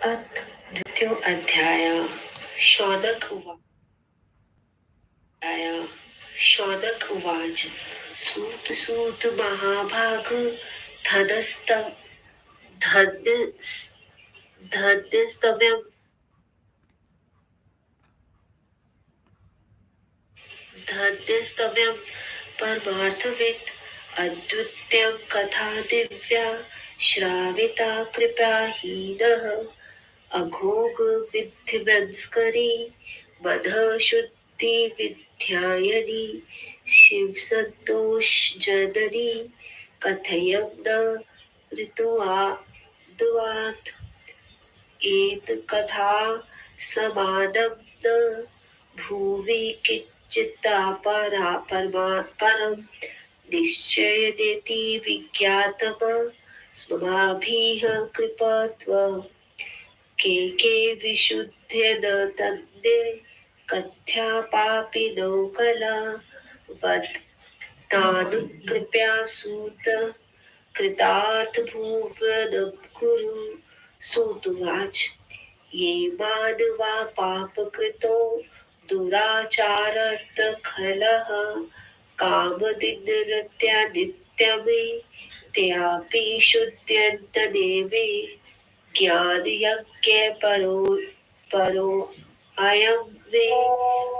अथ द्वितीयो अध्याय। शौनक उवाच सूत सूत महाभाग धनस्त धन्यस्तव्यं धन्यस्तव्यं परमार्थवित् अद्वितीयं कथा दिव्या श्राविता कृपाहीनः अघोघ विद्धिमंस्करी मनः शुद्धि विद्यायनी शिव संतोष जननी कथयं न ऋतुआद्वात् एत कथा समानं न भुवि किंचित् परं निश्चयेति विज्ञातम् स्ममाभिः कृपत्वा के विशुद्ध्यन तन्ने कथ्या पापिनो कला वद तानुकृपया सूत कृतार्थ भुवनं कुरु सूतुवाच ये मानवा पापकृतो दुराचारार्थखलः कामदिनरत्या नित्यमे त्यापि शुद्ध्यन्तदेवे ज्ञानयज्ञ परो अयं वे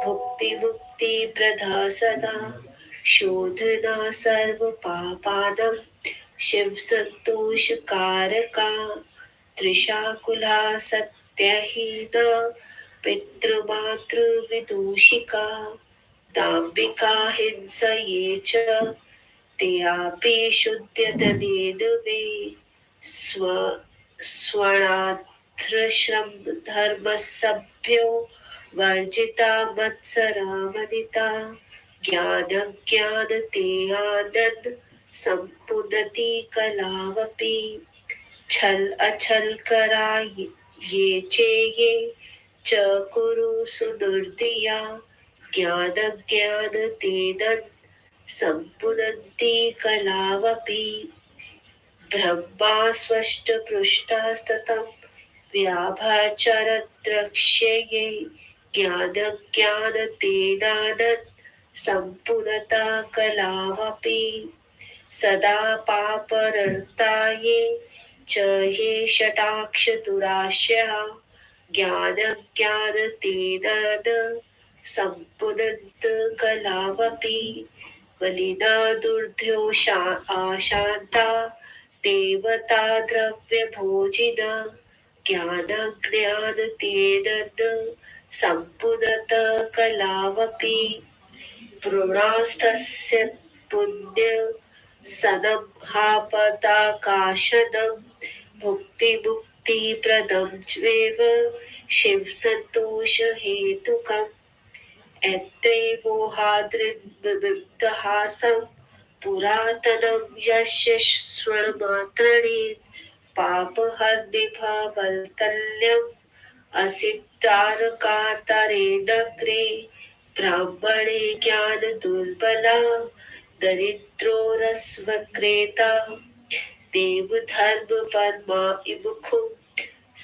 भुक्ति मुक्ति प्रदा सदा शोधना सर्व पापानं शिव संतोष कारका त्रिशाकुला सत्यहीना पितृमातृ विदूषिका दाम्भिका हिंसा ये च तेऽपि शुद्ध्यतनेन मे स्व स्वर्णाश्रम धर्मसभ्यो वर्जिता मत्सरामनिता ज्ञान संपुनति कलावपि छल अछल करा ये चेये च कुरु सुदुर्दिया ज्ञान तेन संपुनन्ति कलावपि ब्रह्मा स्वष्टपृष्ठस्ततं व्याभचरद्रक्ष्ये ज्ञानतेनानन् सम्पुनता कलावपि सदा पापरर्ताये च ये षटाक्षदुराश्रया ज्ञानतेन न सम्पुनन्त कलावपि मलिना दुर्ध्योषा आशान्ता देवता द्रव्यभोजिना ज्ञानतेन न सम्पुनत कलावपि पुरास्तस्य पुण्य सनमहापदाकाशनं भुक्तिमुक्तिप्रदं चैव शिवसन्तोषहेतुकम् एत्रैवोहाद्रिद्विविक्तहासं पुरातनं यस्य स्वर्णमात्रणे पापहर्निभवल्तल्यम् असितारकार्तरेणग्रे ब्राह्मणे ज्ञानदुर्बला दरिद्रो रसवक्रेता देवधर्मपरमा इमुखुं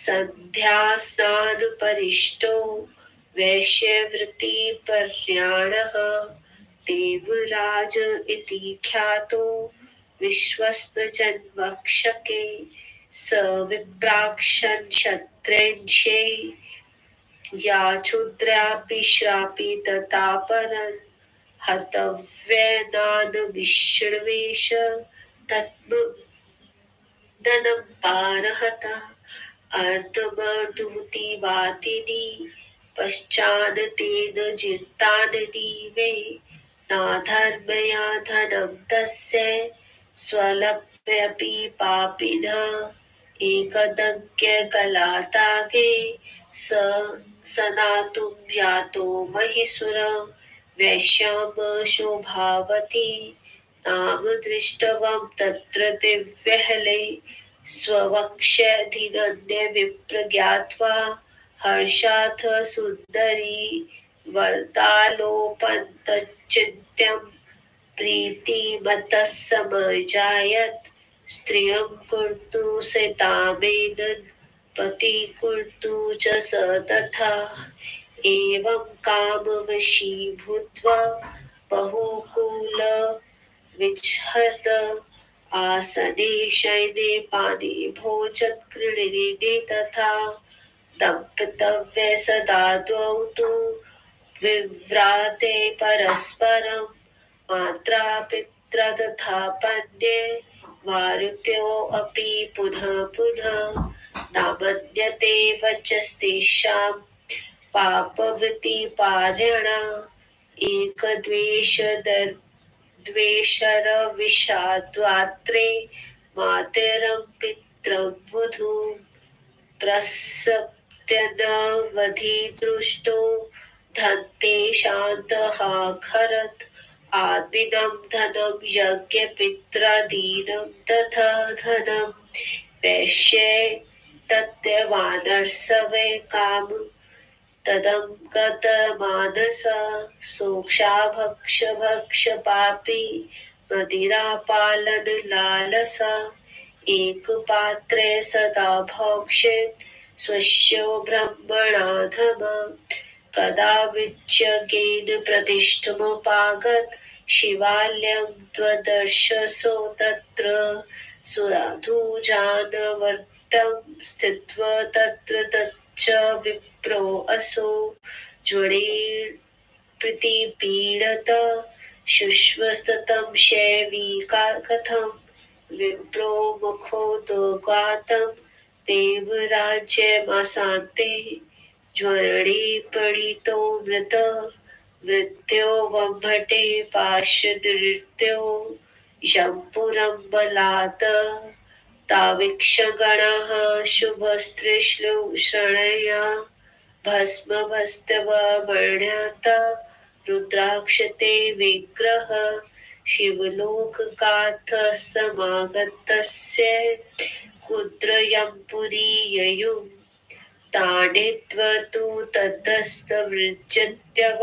सन्ध्यास्नानपरिष्टो वैश्यवृत्तिपर्याणः देवराज इति ख्यातो विश्वस्तजन्मक्षके स विप्राक्षन् क्षत्रेंशे या क्षुद्रापि श्रापि तथा परन् हतव्यनानविश्रवेश तत्मदनं पारहता अर्धमर्दूतिवादिनी पश्चान्तेन जिर्ताननी वे नाधर्मया धनं तस्य स्वलभ्यपि पापिनः एकदज्ञकलातागे स सनातुं यातो महिसुर वैश्यां शोभावती नाम दृष्टवं तत्र दिव्यहले स्ववक्षधिगण्यविप्रज्ञात्वा हर्षाथ सुन्दरी वरदालोपन्तचिन्त्यं प्रीतिमतः समजायत स्त्रियं कर्तुसितामेनं पति कुर्तु च स तथा एवं कामवशी भूत्वा बहुकूल विजहत आसने शयने पाने भोजन क्रीडने तथा दम्पतव्ये सदा द्वौ तु विव्राते परस्परं मात्रा पित्रा तथा पन्ये मारुत्योऽपि पुनः पुनः न मन्यते वचस्तेषां पापवती पार्यणा द्वेषरविषाद्वात्रे मातरं पितरं वधू प्रसप्त्यनवधिदृष्टो धन्ते शान्तः खरत् आदिनं धनं यज्ञपित्रादीनं तथा धनं वैश्ये तत्यवानर्सवे काम तदं गतमानस सोक्षा भक्ष पापी मदिरापालन लालसा एकपात्रे सदा भोक्षेत् स्वस्यो ब्रह्मणाधम कदा विच्यगेन प्रतिष्ठमुपागत शिवालयं त्वदर्शसो तत्र सुधूजानवर्तं स्थित्वा तत्र तच्च विप्रो असो ज्वरेण प्रीतिपीडत शुश्वस्ततं शैवीका कथं विप्रो मुखोदगातं देवराज्यमासान्ते ज्वरणे पीडितो मृत मृत्यो वम्भटे पाशनृत्यो यंपुरं बलात् तावीक्षगणः शुभस्त्रीश्लूषणया भस्मभस्तवर्ण्यात् रुद्राक्षते विग्रह शिवलोकगाथ समागतस्य कुद्रयंपुरी ययुः ताडित्वा तु ततस्तवृज्यत्यव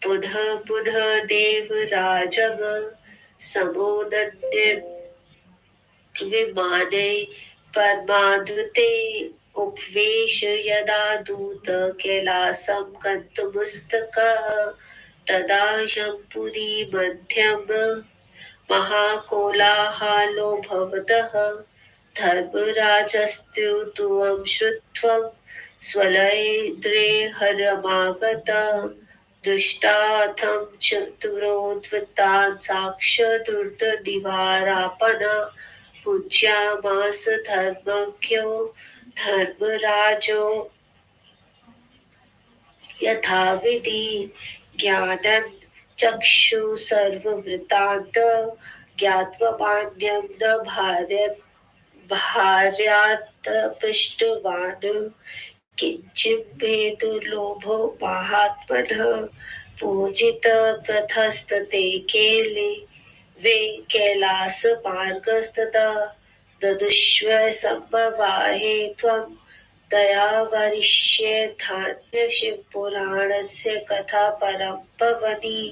पुनः पुनः देवराजम समोदन्य विमाने परमाद्भुते उपवेश यदा दूत कैलासं गन्तुमुस्तकः तदा यंपुरी मध्यम महाकोलाहलो भवतः धर्मराजस्तुत्वं श्रुत्वा स्वलयेन्द्रे हरमागता दृष्टार्थं चतुरोद्वतान् साक्षादुर्दनिवारापना पूज्यामास धर्मज्ञो धर्मराजो यथाविधि ज्ञानं चक्षु सर्ववृत्तान्त ज्ञात्वा मान्यं न भार्यात् पृष्टवान् किञ्चिद्भेदलोभो महात्मनः पूजित प्रथस्तते केले वे कैलासमार्गस्तदा ददुष्व सम्भवाहे त्वं दया वरिष्ये धान्य शिवपुराणस्य कथा परं पवनी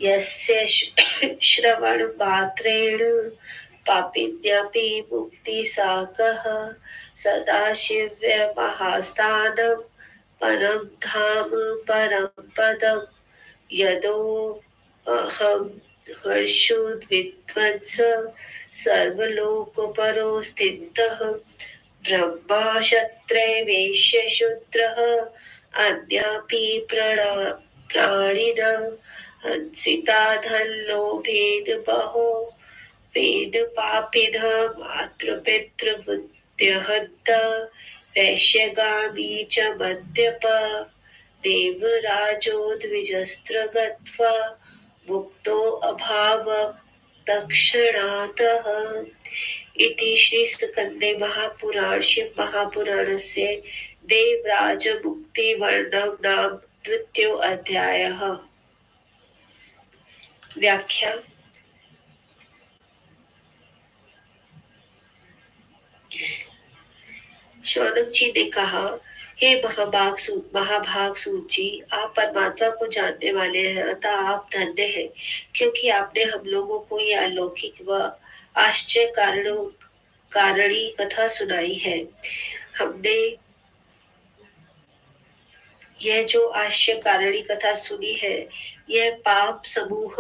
यस्य श्रवणमात्रेण पापिन्यपि मुक्तिसागः सदाशिवमहास्थानं परं धाम परं पदं यदो अहं हर्षोद्विध्वंस सर्वलोकपरो स्थितः ब्रह्मा क्षत्रिय वैश्य शूद्रः अन्यापि प्राणिनः हंसिता धनलोभेन बहो वेद पापिनः मातृपितृवृत्यहन्त वैश्यगामी च मद्यप देवराजो द्विजस्त्र गत्वा मुक्तो अभावत् तत्क्षणातः इति श्री स्कंदे महापुराण शिव महापुराणस्य देवराज मुक्ति वर्णनं नाम द्वितीयो अध्यायः। व्याख्या शौनक जी ने कहा, हे महाभाग सूत जी, आप परमात्मा को जानने वाले हैं, अतः आप धन्य हैं, क्योंकि आपने हम लोगों को ये अलौकिक व आश्चर्य कारणी कथा सुनाई है। हमने यह जो आश्य कारणी कथा सुनी है, यह पाप समूह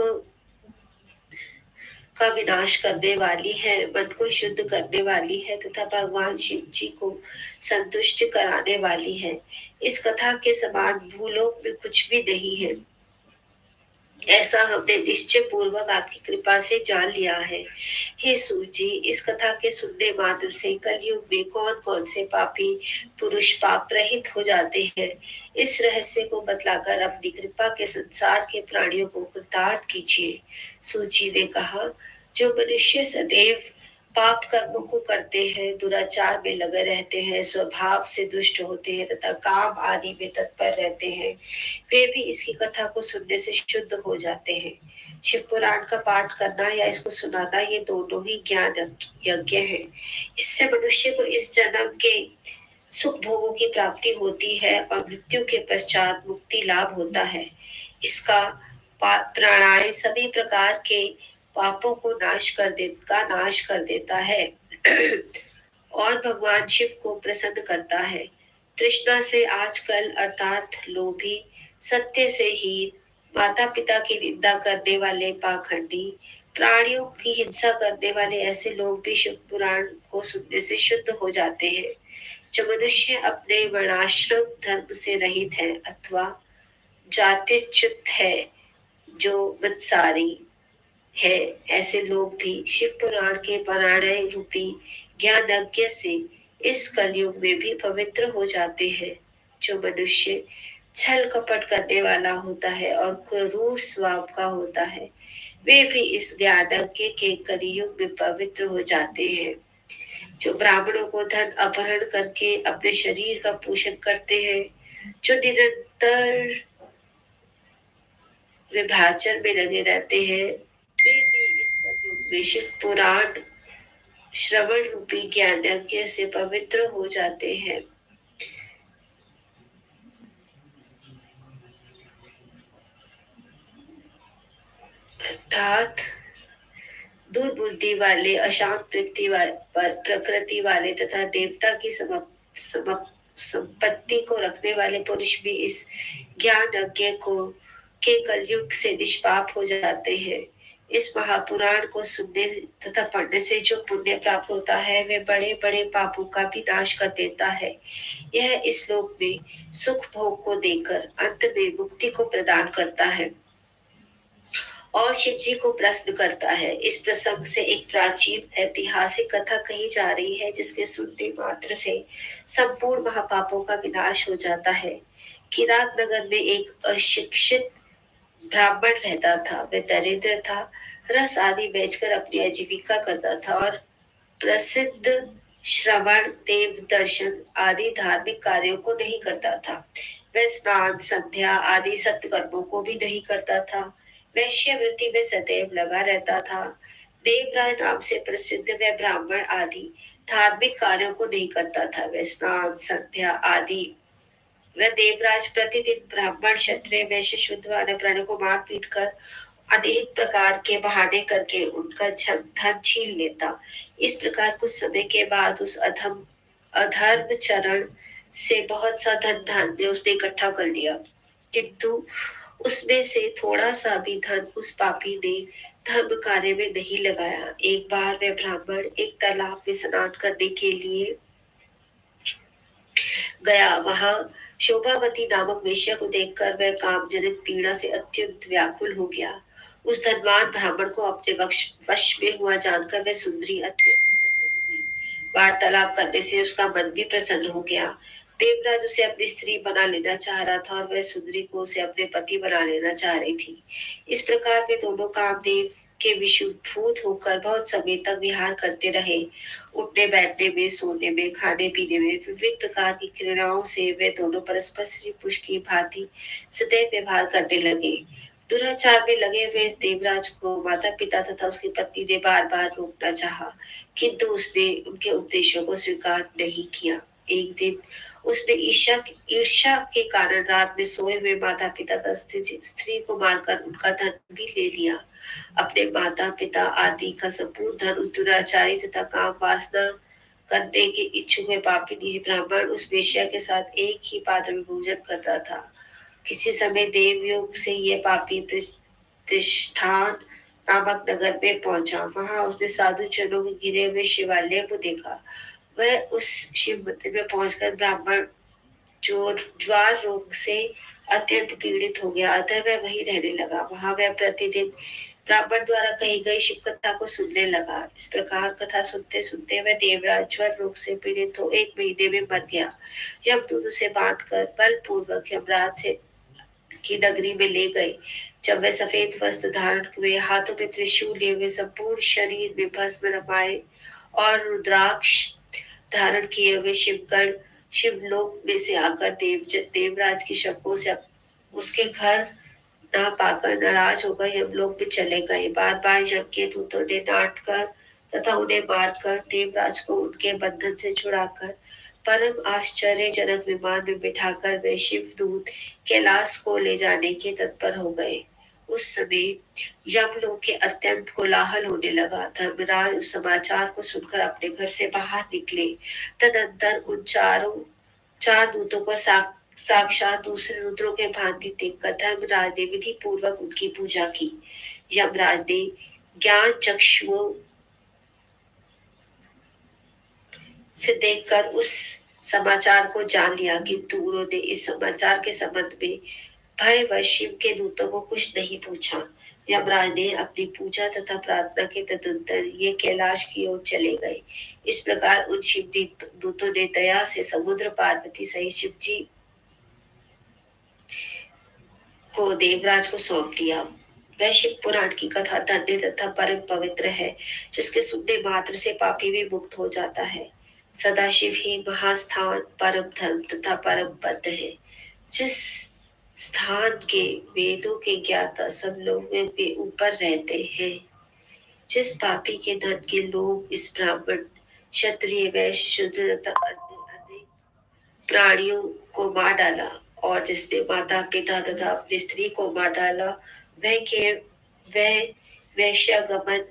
का विनाश करने वाली है, मन को शुद्ध करने वाली है तथा भगवान शिव जी को संतुष्ट कराने वाली है। इस कथा के समान भूलोक में कुछ भी नहीं है, ऐसा हमने निश्चय पूर्वक आपकी कृपा से जान लिया है। हे सूजी, इस कथा के सुनने मात्र से कलयुग में कौन कौन से पापी पुरुष पाप रहित हो जाते हैं, इस रहस्य को बतलाकर अपनी कृपा के संसार के प्राणियों को कृतार्थ कीजिए। सूजी ने कहा, जो मनुष्य सदैव पाप कर्मों को करते हैं, दुराचार में लगे रहते हैं, स्वभाव से दुष्ट होते हैं तथा काम आदि में तत्पर रहते हैं, वे भी इसकी कथा को सुनने से शुद्ध हो जाते हैं। शिव पुराण का पाठ करना या इसको सुनाना, ये दोनों ही ज्ञान यज्ञ है। इससे मनुष्य को इस जन्म के सुख भोगों की प्राप्ति होती है और मृत्यु के पश्चात मुक्ति लाभ होता है। इसका प्राणाय सभी प्रकार के पापों को नाश कर देता है और भगवान शिव को प्रसन्न करता है। तृष्णा से आजकल अर्थात लोभी, सत्य से हीन, माता पिता की निंदा करने वाले पाखंडी, प्राणियों की हिंसा करने वाले ऐसे लोग भी शिव पुराण को सुनने से शुद्ध हो जाते हैं। जो मनुष्य अपने वर्णाश्रम धर्म से रहित है अथवा जातिच्युत है, जो मत्सारी है, ऐसे लोग भी शिव पुराण के पारायण रूपी ज्ञान यज्ञ से इस कलयुग में भी पवित्र हो जाते हैं। जो मनुष्य छल कपट करने वाला होता है और क्रूर स्वभाव का होता है, वे भी इस ज्ञान यज्ञ के कलयुग में पवित्र हो जाते हैं। जो ब्राह्मणों को धन अपहरण करके अपने शरीर का पोषण करते हैं, जो निरंतर विभाजन में लगे रहते हैं, वे भी इस कलयुग में शिव पुराण श्रवण रूपी ज्ञान यज्ञ से पवित्र हो जाते हैं। अर्थात दुर्बुद्धि वाले, अशांत प्रकृति वाले तथा देवता की संपत्ति को रखने वाले पुरुष भी इस ज्ञान यज्ञ को के कलयुग से निष्पाप हो जाते हैं। इस महापुराण को सुनने तथा पढ़ने से जो पुण्य प्राप्त होता है, वह बड़े बड़े पापों का भी नाश कर देता है। यह इस लोक में सुख भोग को देकर अंत में मुक्ति को प्रदान करता है और शिव जी को प्रसन्न करता है। इस प्रसंग से एक प्राचीन ऐतिहासिक कथा कही जा रही है, जिसके सुनने मात्र से संपूर्ण महापापों का विनाश हो जाता है। किरात नगर में एक अशिक्षित ब्राह्मण रहता था। वह दरिद्र था, रस आदि बेचकर अपनी आजीविका करता था और प्रसिद्ध श्रवण, देव दर्शन आदि धार्मिक कार्यों को नहीं करता था। वह स्नान, संध्या आदि सत्कर्मों को भी नहीं करता था। वैश्यवृत्ति में सदैव लगा रहता था। देवराय नाम से प्रसिद्ध वह ब्राह्मण आदि धार्मिक कार्यों को नहीं करता था। वह स्नान, संध्या आदि वह देवराज प्रतिदिन ब्राह्मण, क्षत्रिय, वैश्य, शूद्र आदि प्राणियों को मार पीट कर अनेक प्रकार के बहाने करके उनका धन छीन लेता। इस प्रकार कुछ समय के बाद उस अधर्म चरण से बहुत सा धन धान्य उसने इकट्ठा कर लिया, किंतु उसमें से थोड़ा सा भी धन उस पापी ने धर्म कार्य में नहीं लगाया। एक बार वह ब्राह्मण एक तालाब में स्नान करने के लिए गया। वहां शोभावती नामक वेश्या को देखकर वह कामजनक पीड़ा से अत्यंत व्याकुल हो गया। उस धनवान ब्राह्मण को अपने वश में हुआ जानकर वह सुंदरी अत्यंत प्रसन्न हुई। वार्तालाप करने से उसका मन भी प्रसन्न हो गया। देवराज उसे अपनी स्त्री बना लेना चाह रहा था और वह सुंदरी को उसे अपने पति बना लेना चाह रही थी। इस प्रकार वे दोनों कामदेव के विषुभूत होकर बहुत समय तक विहार करते रहे। उठने बैठने में, सोने में, खाने पीने में, विविध प्रकार की क्रीड़ाओं से वे दोनों परस्पर स्त्री पुरुष की भांति सदैव व्यवहार करने लगे। दुराचार में लगे हुए इस देवराज को माता पिता तथा उसकी पत्नी ने बार बार रोकना चाहा, किंतु उसने उनके उपदेशों को स्वीकार नहीं किया। एक दिन उसने ईर्ष्या के कारण रात में सोए हुए माता पिता तथा स्त्री को मारकर उनका धन भी ले लिया। अपने माता पिता आदि का संपूर्ण धन उस दुराचारी तथा काम वासना करने के इच्छुक में पापी निजी ब्राह्मण उस वेश्या के साथ एक ही पात्र में भोजन करता था। किसी समय देवयोग से यह पापी प्रतिष्ठान नामक नगर में पहुंचा। वहां उसने साधु जनों के घिरे हुए शिवालय को देखा। वह उस शिव मंदिर में पहुंचकर ब्राह्मण जो ज्वार रोग से अत्यंत पीड़ित हो गया, अतः वह वहीं रहने लगा। वहां वह प्रतिदिन ब्राह्मण द्वारा कही गई शिव कथा को सुनने लगा। इस प्रकार कथा सुनते सुनते वह देवराज ज्वर रोग से पीड़ित हो 1 महीने में मर गया। यमदूत उसे बांधकर बलपूर्वक यमराज से की नगरी में ले गए। जब वह सफेद वस्त्र धारण हुए, हाथों में त्रिशूल लिए हुए, संपूर्ण शरीर में भस्म रमाए और रुद्राक्ष धारण किए हुए शिवगण शिवलोक में से आकर देवराज की शवों से उसके घर ना पाकर नाराज होकर यमलोक में चले गए। बार बार यम के दूतों ने डांट कर तथा उन्हें मारकर देवराज को उनके बंधन से छुड़ाकर परम आश्चर्यजनक विमान में बिठाकर वे शिवदूत कैलाश को ले जाने के तत्पर हो गए। उस समय यमलोक के अत्यंत कोलाहल होने लगा। धर्मराज उस समाचार को सुनकर अपने घर से बाहर निकले। तदंतर उन चार दूतों को साक्षात दूसरे रुद्रों के भांति देखकर धर्मराज ने विधि पूर्वक उनकी पूजा की। यमराज ने ज्ञान चक्षुओं से देखकर उस समाचार को जान लिया, किंतु उन्होंने इस समाचार के संबंध में भयवश शिव के दूतों को कुछ नहीं पूछा। यमराज ने अपनी पूजा तथा प्रार्थना के तदंतर ये कैलाश की ओर चले गए। इस प्रकार उन शिव दूतों ने दया से समुद्र पार्वती सहित शिव जी को देवराज को सौंप दिया। वह शिव पुराण की कथा धन्य तथा परम पवित्र है, जिसके सुनने मात्र से पापी भी मुक्त हो जाता है। सदाशिव ही महास्थान परम धर्म तथा परम पद है, जिस स्थान के वेदों के ज्ञाता सब लोगों के ऊपर रहते हैं। जिस पापी के धन के लोग इस ब्राह्मण क्षत्रिय वैश्य शूद्र तथा अन्य अनेक प्राणियों को मार डाला और जिसने माता पिता तथा अपनी स्त्री को मार डाला, वह वैश्यागमन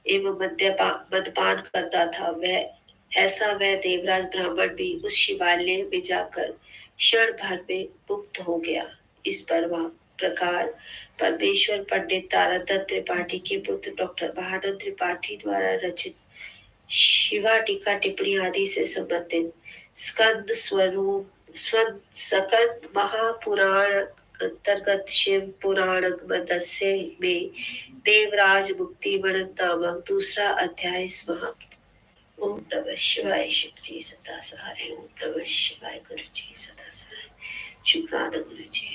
एवं मद्यपान करता था। वह देवराज ब्राह्मण भी उस शिवालय में जाकर क्षण भर में मुक्त हो गया। इस प्रकार परमेश्वर पंडित तारादत्त त्रिपाठी के पुत्र डॉक्टर महानंद त्रिपाठी द्वारा रचित शिवा टीका टिप्पणी आदि से संबंधित स्कंद महापुराण अंतर्गत शिव पुराण मदस्य में देवराज मुक्ति वर्णन नामक दूसरा अध्याय समाप्त। ओम नमः शिवाय। शिव जी सदा सहाय। ओम नमः शिवाय। गुरु जी सदा सहाय। शुक्रान गुरु जी।